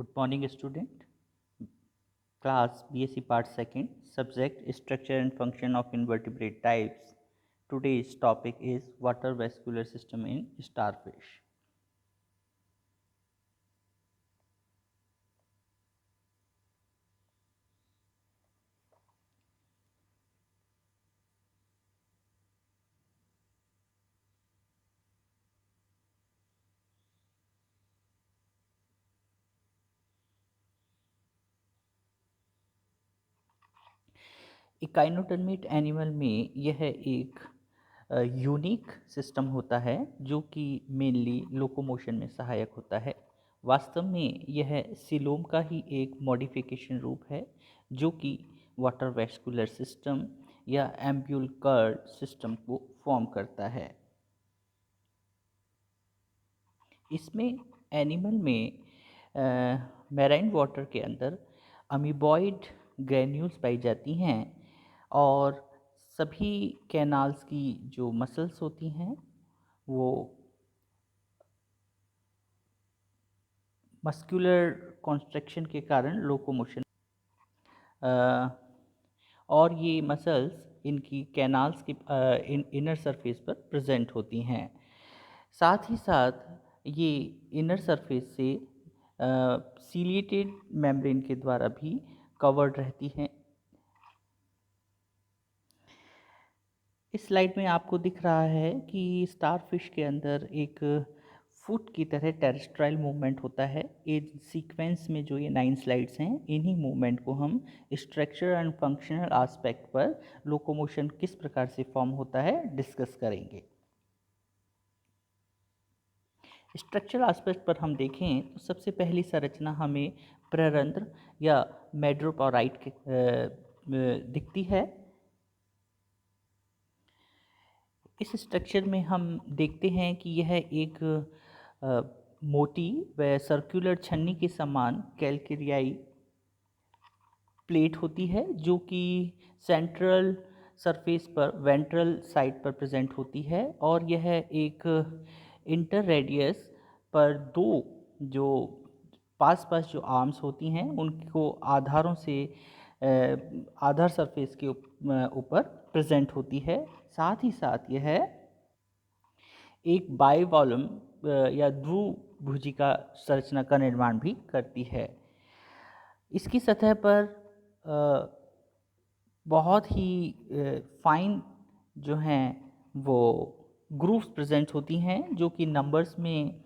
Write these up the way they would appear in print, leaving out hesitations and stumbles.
Good morning, student. Class BSc Part 2nd, Subject Structure and Function of Invertebrate Types. Today's topic is Water Vascular System in Starfish. इकाइनोटर्मेट animal में यह एक unique system होता है जो कि mainly locomotion में सहायक होता है। वास्तव में यह सिलोम का ही एक मॉडिफिकेशन रूप है जो कि वाटर वैस्कुलर सिस्टम या एम्ब्यूलकर सिस्टम को फॉर्म करता है। इसमें एनिमल में मैराइन वाटर के अंदर अमीबॉइड ग्रैन्यूल्स पाई जाती हैं और सभी कैनाल्स की जो मसल्स होती हैं वो मस्कुलर कॉन्स्ट्रक्शन के कारण लोकोमोशन और ये मसल्स इनकी कैनाल्स की इनर सरफेस पर प्रेजेंट होती हैं। साथ ही साथ ये इनर सरफेस से सीलिएटेड मेम्ब्रेन के द्वारा भी कवर्ड रहती हैं। इस स्लाइड में आपको दिख रहा है कि स्टारफिश के अंदर एक फुट की तरह टेरेस्ट्राइल मूवमेंट होता है। इन सीक्वेंस में जो ये 9 स्लाइड्स हैं, इन्हीं मूवमेंट को हम स्ट्रक्चर एंड फंक्शनल एस्पेक्ट पर लोकोमोशन किस प्रकार से फॉर्म होता है डिस्कस करेंगे। स्ट्रक्चरल एस्पेक्ट पर हम देखें तो सबसे पहली संरचना हमें प्ररंध्र या मैड्रोपोराइट दिखती है। इस स्ट्रक्चर में हम देखते हैं कि यह एक मोटी व सर्कुलर छन्नी के समान कैल्केरियाई प्लेट होती है जो कि सेंट्रल सरफेस पर वेंट्रल साइड पर प्रेजेंट होती है और यह एक इंटर रेडियस पर दो जो पास जो आर्म्स होती हैं उनको आधारों से आधार सरफेस के ऊपर प्रेजेंट होती है। साथ ही साथ यह एक बाइवॉल्यूम या द्विभुजिका संरचना का निर्माण भी करती है। इसकी सतह पर बहुत ही फाइन जो हैं वो ग्रूव्स प्रेजेंट होती हैं जो कि नंबर्स में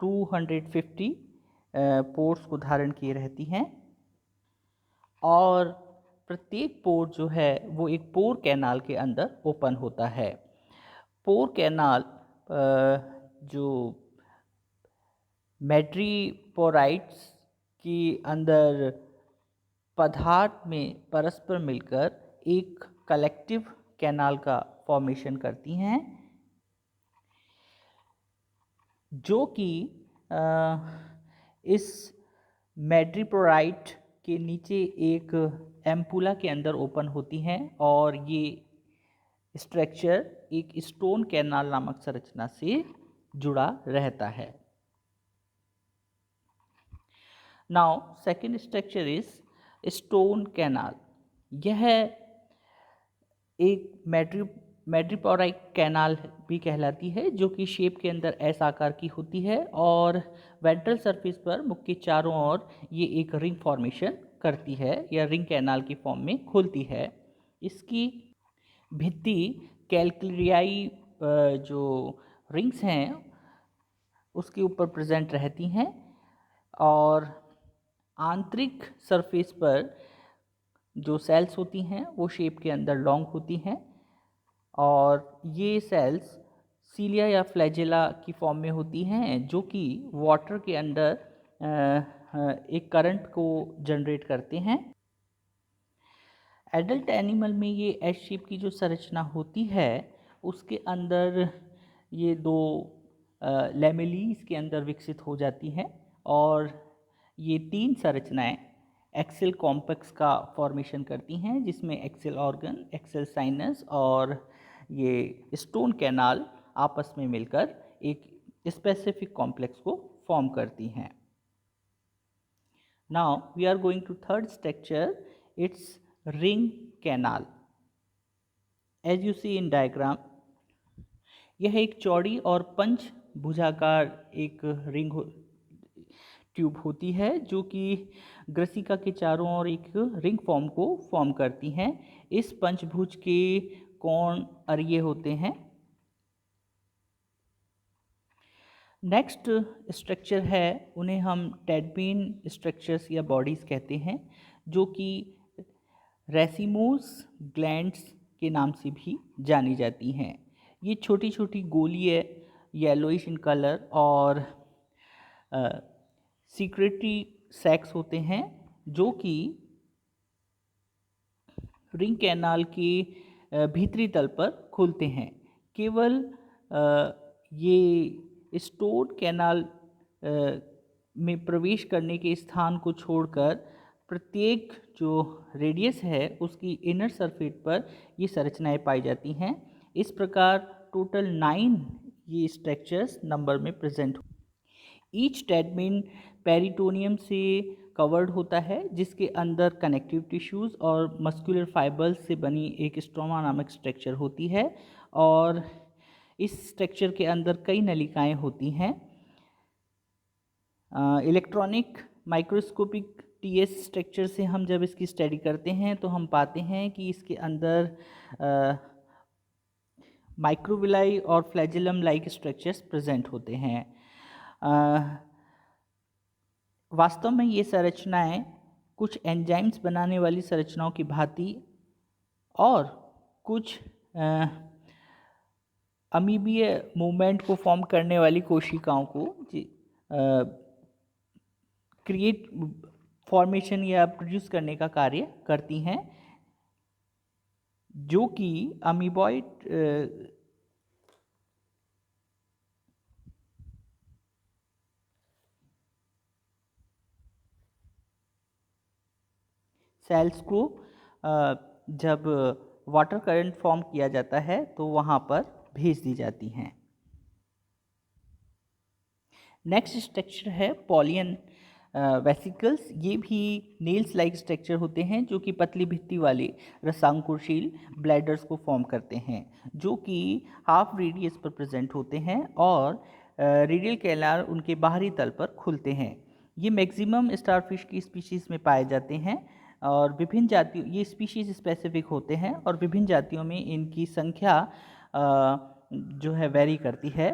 250 पोर्स को धारण किए रहती हैं और प्रत्येक पोर जो है वो एक पोर कैनाल के अंदर ओपन होता है। पोर कैनाल जो मैड्रीपोराइट्स की अंदर पदार्थ में परस्पर मिलकर एक कलेक्टिव कैनाल का फॉर्मेशन करती हैं जो कि इस मैड्रीपोराइट के नीचे एक एम्पुला के अंदर ओपन होती हैं और ये स्ट्रक्चर एक स्टोन कैनाल नामक संरचना से जुड़ा रहता है। Now second structure is stone canal. यह एक मैड्रीपोराइट कैनाल भी कहलाती है जो कि शेप के अंदर एस आकार की होती है और वेंट्रल सरफेस पर मुख के चारों ओर ये एक रिंग फॉर्मेशन करती है या रिंग कैनाल की फॉर्म में खुलती है। इसकी भित्ति कैल्केरियाई जो रिंग्स हैं उसके ऊपर प्रेजेंट रहती हैं और आंतरिक सरफेस पर जो सेल्स होती हैं वो शेप के अंदर लॉन्ग होती हैं और ये सेल्स सीलिया या फ्लैजेला की फॉर्म में होती हैं जो कि वाटर के अंदर एक करंट को जनरेट करते हैं। एडल्ट एनिमल में ये एस शेप की जो संरचना होती है उसके अंदर ये दो लेमेलीज के अंदर विकसित हो जाती हैं और ये 3 संरचनाएं एक्सेल कॉम्प्लेक्स का फॉर्मेशन करती हैं जिसमें एक्सेल ऑर्गन, एक्सेल साइनस और ये स्टोन कैनाल आपस में मिलकर एक स्पेसिफिक कॉम्प्लेक्स को फॉर्म करती हैं। Now we are going to third structure, it's ring canal. As you see in diagram, यह एक चौड़ी और पंच भुजाकार एक ट्यूब होती है जो कि ग्रसिका के चारों ओर एक रिंग फॉर्म को फॉर्म करती हैं। इस पंचभुज के कोण अरिये होते हैं। नेक्स्ट स्ट्रक्चर है, उन्हें हम टेडबीन स्ट्रक्चर्स या बॉडीज़ कहते हैं, जो कि रेसिमोस ग्लैंड्स के नाम से भी जानी जाती हैं। ये छोटी छोटी गोलीय येलोइश इन कलर और सीक्रेटरी सैक्स होते हैं जो कि रिंग कैनाल के भीतरी तल पर खुलते हैं। केवल ये स्टोर्ड कैनाल में प्रवेश करने के स्थान को छोड़कर प्रत्येक जो रेडियस है उसकी इनर सरफेस पर ये संरचनाएं पाई जाती हैं। इस प्रकार टोटल 9 ये स्ट्रक्चर्स नंबर में प्रेजेंट। ईच टेडमिन पेरिटोनियम से कवर्ड होता है, जिसके अंदर कनेक्टिव टिश्यूज़ और मस्कुलर फाइबर्स से बनी एक स्ट्रोमा नामक स्ट्रक्चर होती है और इस स्ट्रक्चर के अंदर कई नलिकाएं होती हैं। इलेक्ट्रॉनिक माइक्रोस्कोपिक टीएस स्ट्रक्चर से हम जब इसकी स्टडी करते हैं तो हम पाते हैं कि इसके अंदर माइक्रोविलाई और फ्लैजेलम लाइक स्ट्रक्चर्स प्रेजेंट होते हैं। वास्तव में ये संरचनाएं कुछ एंजाइम्स बनाने वाली संरचनाओं की भांति और कुछ अमीबीय मूवमेंट को फॉर्म करने वाली कोशिकाओं को क्रिएट फॉर्मेशन या प्रोड्यूस करने का कार्य करती हैं, जो कि अमीबॉइड सेल्स को जब वाटर करंट फॉर्म किया जाता है तो वहाँ पर भेज दी जाती हैं। नेक्स्ट स्ट्रक्चर है पॉलियन वेसिकल्स। ये भी नेल्स लाइक स्ट्रक्चर होते हैं जो कि पतली भित्ति वाले रसांकुरशील ब्लैडर्स को फॉर्म करते हैं, जो कि हाफ रेडियस पर प्रेजेंट होते हैं और रेडियल कैनाल उनके बाहरी तल पर खुलते हैं। ये मैक्सिमम स्टारफिश की स्पीशीज़ में पाए जाते हैं और विभिन्न जातियों, ये स्पीशीज़ स्पेसिफिक होते हैं और विभिन्न जातियों में इनकी संख्या जो है वेरी करती है।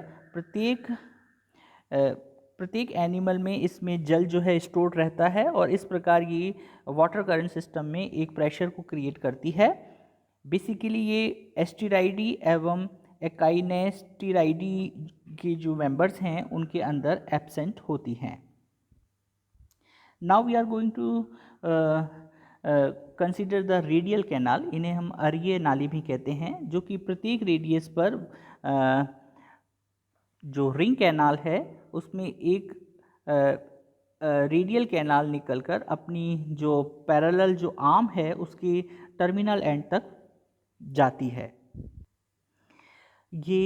प्रत्येक एनिमल में इसमें जल जो है स्टोर्ड रहता है और इस प्रकार ये वाटर करंट सिस्टम में एक प्रेशर को क्रिएट करती है। बेसिकली ये एस्टेराइडी एवं एकाइनेस्टेराइडी के जो मेंबर्स हैं उनके अंदर एब्सेंट होती हैं। Now we are going to consider the radial canal. इन्हें हम अरिये नाली भी कहते हैं, जो कि प्रत्येक रेडियस पर जो रिंग कैनाल है उसमें एक रेडियल कैनाल निकलकर अपनी जो पैरेलल जो आर्म है उसके टर्मिनल एंड तक जाती है। ये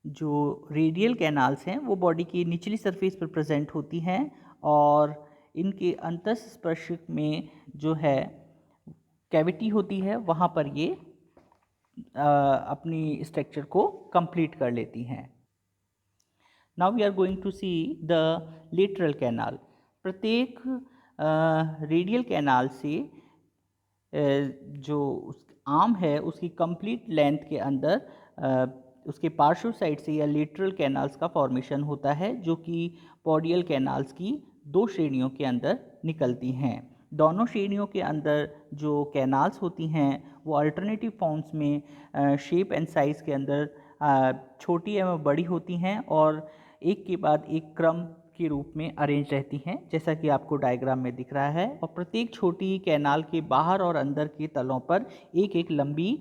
जो रेडियल कैनाल्स हैं वो बॉडी की निचली सरफेस पर प्रेजेंट होती हैं और इनके अंतःस्पर्शक में जो है कैविटी होती है, वहाँ पर ये अपनी स्ट्रक्चर को कंप्लीट कर लेती हैं। Now we are going to see the lateral canal. प्रत्येक रेडियल कैनाल से जो आर्म है उसकी कंप्लीट लेंथ के अंदर उसके पार्श्व साइड से या लेटरल कैनाल्स का फॉर्मेशन होता है, जो कि पॉडियल कैनाल्स की 2 श्रेणियों के अंदर निकलती हैं। दोनों श्रेणियों के अंदर जो कैनाल्स होती हैं वो अल्टरनेटिव फॉर्म्स में शेप एंड साइज़ के अंदर छोटी एवं बड़ी होती हैं और एक के बाद एक क्रम के रूप में अरेंज रहती हैं, जैसा कि आपको डायग्राम में दिख रहा है। और प्रत्येक छोटी कैनाल के बाहर और अंदर के तलों पर एक एक लंबी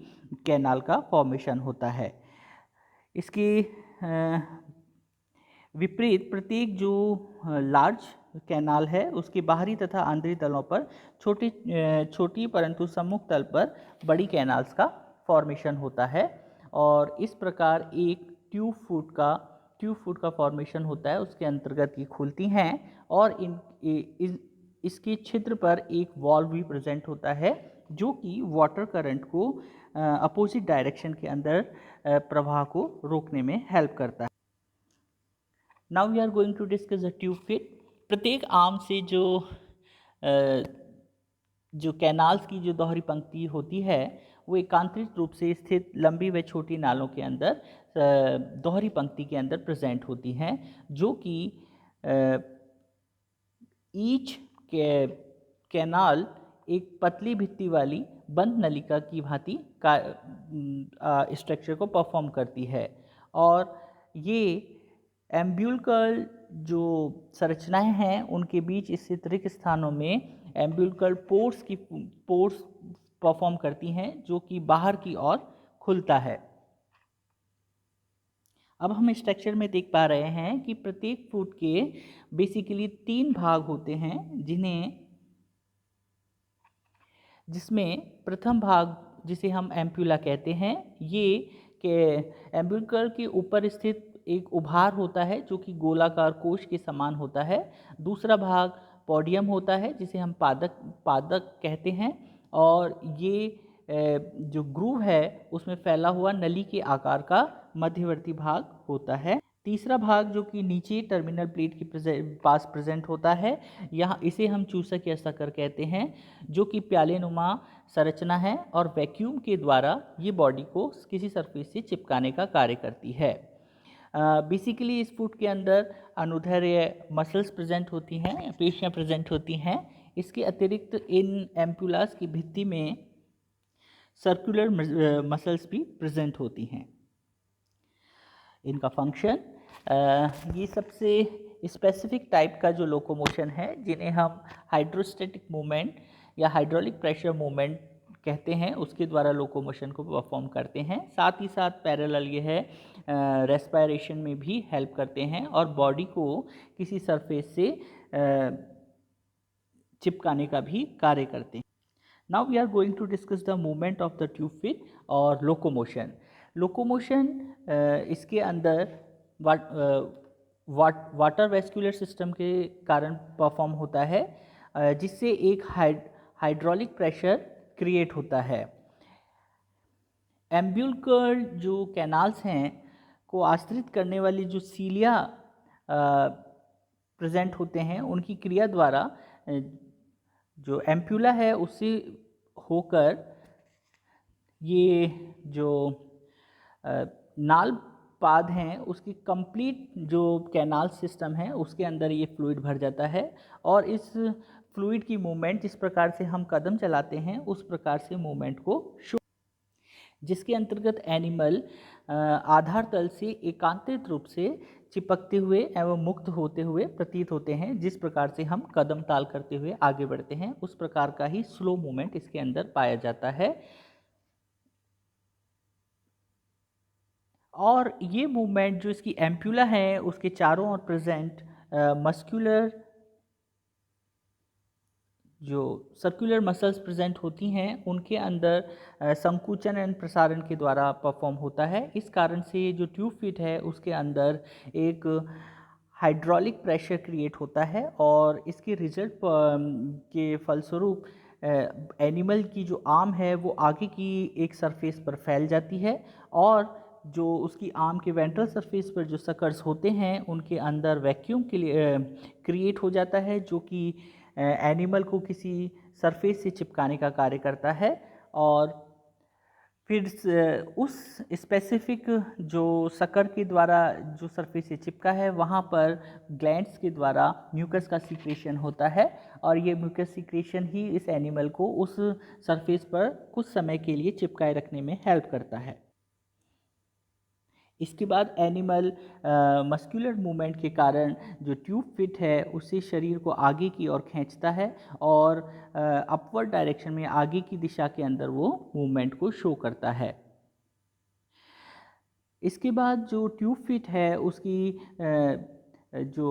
कैनाल का फॉर्मेशन होता है। इसके विपरीत प्रत्येक जो लार्ज कैनाल है उसके बाहरी तथा आंतरिक तलों पर छोटी परंतु सम्मुख तल पर बड़ी कैनाल्स का फॉर्मेशन होता है और इस प्रकार एक ट्यूब फुट का फॉर्मेशन होता है, उसके अंतर्गत ये खुलती हैं और इसके छिद्र पर एक वॉल्व भी प्रेजेंट होता है जो कि वाटर करंट को अपोजिट डायरेक्शन के अंदर प्रवाह को रोकने में हेल्प करता है। Now we are going to discuss the tube feet. प्रत्येक आर्म से जो कैनाल्स की जो दोहरी पंक्ति होती है वो एकांतरित रूप से स्थित लंबी व छोटी नालों के अंदर दोहरी पंक्ति के अंदर प्रेजेंट होती हैं, जो कि ईच कैनाल एक पतली भित्ति वाली बंद नलिका की भांति का स्ट्रक्चर को परफॉर्म करती है। और ये एम्ब्यूलकल जो संरचनाएं हैं उनके बीच स्थित रिक्त स्थानों में एम्ब्यूलकल पोर्स परफॉर्म करती हैं जो कि बाहर की ओर खुलता है। अब हम स्ट्रक्चर में देख पा रहे हैं कि प्रत्येक फुट के बेसिकली 3 भाग होते हैं, जिसमें प्रथम भाग जिसे हम एम्प्यूला कहते हैं, ये के एम्ब्यूलकल के ऊपर स्थित एक उभार होता है जो कि गोलाकार कोश के समान होता है। दूसरा भाग पोडियम होता है जिसे हम पादक कहते हैं, और ये जो ग्रूव है उसमें फैला हुआ नली के आकार का मध्यवर्ती भाग होता है। तीसरा भाग जो कि नीचे टर्मिनल प्लेट के पास प्रेजेंट होता है, यहाँ इसे हम चूसक या सकर कहते हैं, जो कि प्यालेनुमा संरचना है और वैक्यूम के द्वारा ये बॉडी को किसी सरफेस से चिपकाने का कार्य करती है। बेसिकली इस फुट के अंदर अनुदैर्ध्य मसल्स प्रेजेंट होती हैं, पेशियाँ प्रेजेंट होती हैं। इसके अतिरिक्त इन एम्पुलास की भित्ति में सर्कुलर मसल्स भी प्रेजेंट होती हैं। इनका फंक्शन, ये सबसे स्पेसिफिक टाइप का जो लोकोमोशन है जिन्हें हम हाइड्रोस्टैटिक मूवमेंट या हाइड्रोलिक प्रेशर मूवमेंट कहते हैं, उसके द्वारा लोकोमोशन को परफॉर्म करते हैं। साथ ही साथ पैरेलल ये है रेस्पिरेशन में भी हेल्प करते हैं और बॉडी को किसी सरफेस से चिपकाने का भी कार्य करते हैं। Now we are going to discuss the movement of the tube feet और लोकोमोशन। लोकोमोशन इसके अंदर वाटर वेस्कुलर सिस्टम के कारण परफॉर्म होता है, जिससे एक हाइड्रोलिक प्रेशर क्रिएट होता है। एम्ब्यूलकल जो कैनाल्स हैं को आश्रित करने वाली जो सीलिया प्रेजेंट होते हैं, उनकी क्रिया द्वारा जो एम्प्यूला है उससे होकर ये जो नाल पाद हैं उसकी कंप्लीट जो कैनाल सिस्टम है उसके अंदर ये फ्लूइड भर जाता है, और इस फ्लूइड की मूवमेंट जिस प्रकार से हम कदम चलाते हैं उस प्रकार से मूवमेंट को शो, जिसके अंतर्गत एनिमल आधार तल से एकांतरित रूप से चिपकते हुए एवं मुक्त होते हुए प्रतीत होते हैं। जिस प्रकार से हम कदम ताल करते हुए आगे बढ़ते हैं उस प्रकार का ही स्लो मूवमेंट इसके अंदर पाया जाता है। और ये मूवमेंट जो इसकी एम्प्यूला है उसके चारों ओर प्रेजेंट मस्कुलर जो सर्कुलर मसल्स प्रेजेंट होती हैं उनके अंदर संकुचन एवं प्रसारण के द्वारा परफॉर्म होता है। इस कारण से जो ट्यूब फिट है उसके अंदर एक हाइड्रोलिक प्रेशर क्रिएट होता है, और इसके रिजल्ट के फलस्वरूप एनिमल की जो आर्म है वो आगे की एक सरफेस पर फैल जाती है, और जो उसकी आर्म के वेंट्रल सरफेस पर जो सकर्स होते हैं उनके अंदर वैक्यूम के लिए क्रिएट हो जाता है, जो कि एनिमल को किसी सरफेस से चिपकाने का कार्य करता है। और फिर उस स्पेसिफिक जो सकर के द्वारा जो सरफेस से चिपका है वहाँ पर ग्लैंड्स के द्वारा म्यूकस का सीक्रेशन होता है, और ये म्यूकस सीक्रेशन ही इस एनिमल को उस सरफेस पर कुछ समय के लिए चिपकाए रखने में हेल्प करता है। इसके बाद एनिमल मस्कुलर मूवमेंट के कारण जो ट्यूब फिट है उससे शरीर को आगे की ओर खींचता है, और अपवर्ड डायरेक्शन में आगे की दिशा के अंदर वो मूवमेंट को शो करता है। इसके बाद जो ट्यूब फिट है उसकी जो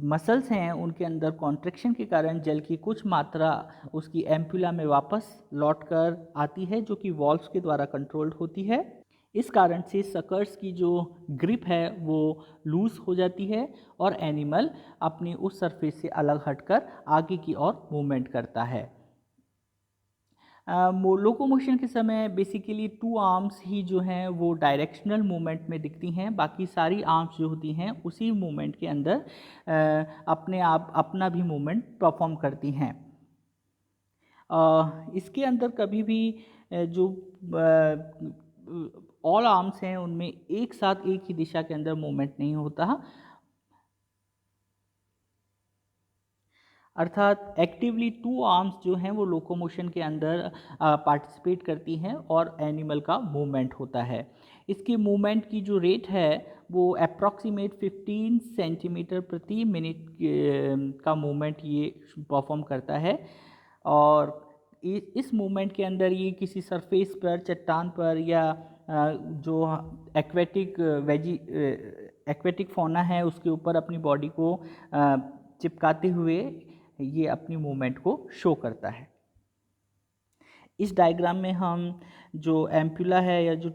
मसल्स हैं उनके अंदर कॉन्ट्रैक्शन के कारण जल की कुछ मात्रा उसकी एम्प्यूला में वापस लौट कर आती है, जो कि वॉल्व्स के द्वारा कंट्रोल्ड होती है। इस कारण से सकर्स की जो ग्रिप है वो लूज़ हो जाती है और एनिमल अपनी उस सरफेस से अलग हटकर आगे की ओर मूवमेंट करता है। लोकोमोशन के समय बेसिकली टू आर्म्स ही जो हैं वो डायरेक्शनल मूवमेंट में दिखती हैं, बाकी सारी आर्म्स जो होती हैं उसी मूवमेंट के अंदर अपने आप अपना भी मूवमेंट परफॉर्म करती हैं। इसके अंदर कभी भी जो ऑल आर्म्स हैं उनमें एक साथ एक ही दिशा के अंदर मूवमेंट नहीं होता, अर्थात एक्टिवली टू आर्म्स जो हैं वो लोकोमोशन के अंदर पार्टिसिपेट करती हैं और एनिमल का मूवमेंट होता है। इसकी मूवमेंट की जो रेट है वो अप्रॉक्सीमेट 15 सेंटीमीटर प्रति मिनट का मूवमेंट ये परफॉर्म करता है और इस मूवमेंट के अंदर ये किसी सरफेस पर, चट्टान पर या जो एक्वेटिक फौना है उसके ऊपर अपनी बॉडी को चिपकाते हुए ये अपनी मूवमेंट को शो करता है। इस डायग्राम में हम जो एम्पुला है या जो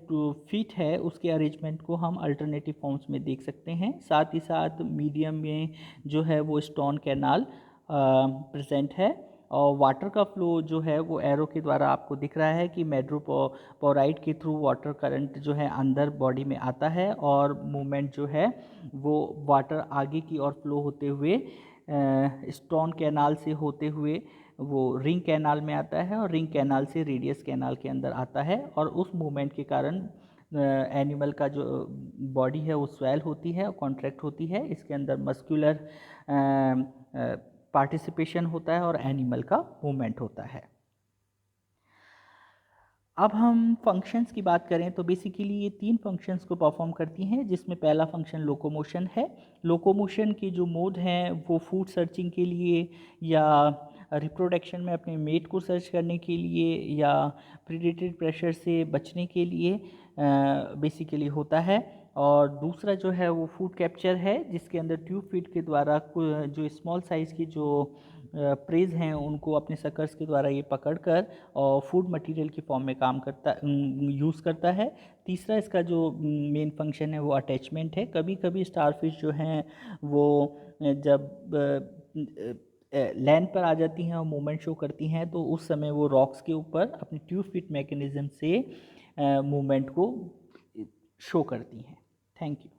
फीट है उसके अरेंजमेंट को हम अल्टरनेटिव फॉर्म्स में देख सकते हैं। साथ ही साथ मीडियम में जो है वो स्टोन कैनाल प्रेजेंट है और वाटर का फ्लो जो है वो एरो के द्वारा आपको दिख रहा है कि मैड्रोपोराइट के थ्रू वाटर करंट जो है अंदर बॉडी में आता है और मूवमेंट जो है वो वाटर आगे की ओर फ्लो होते हुए स्टोन कैनाल से होते हुए वो रिंग कैनाल में आता है और रिंग कैनाल से रेडियस कैनाल के अंदर आता है और उस मूवमेंट के कारण एनिमल का जो बॉडी है वो स्वेल होती है और कॉन्ट्रैक्ट होती है। इसके अंदर मस्कुलर पार्टिसिपेशन होता है और एनिमल का मूवमेंट होता है। अब हम फंक्शंस की बात करें तो बेसिकली ये 3 फंक्शंस को परफॉर्म करती हैं, जिसमें पहला फंक्शन लोकोमोशन है। लोकोमोशन के जो मोड हैं वो फूड सर्चिंग के लिए या रिप्रोडक्शन में अपने मेट को सर्च करने के लिए या प्रीडेटरी प्रेशर से बचने के लिए बेसिकली होता है। और दूसरा जो है वो फूड कैप्चर है, जिसके अंदर ट्यूब फीड के द्वारा जो स्मॉल साइज़ की जो प्रेज हैं उनको अपने सकर्स के द्वारा ये पकड़कर और फूड मटेरियल की फॉर्म में काम करता यूज़ करता है। तीसरा इसका जो मेन फंक्शन है वो अटैचमेंट है। कभी कभी स्टारफिश जो हैं वो जब लैंड पर आ जाती हैं और मूवमेंट शो करती हैं तो उस समय वो रॉक्स के ऊपर अपनी ट्यूब फिट मैकेनिज्म से मूवमेंट को शो करती हैं। Thank you.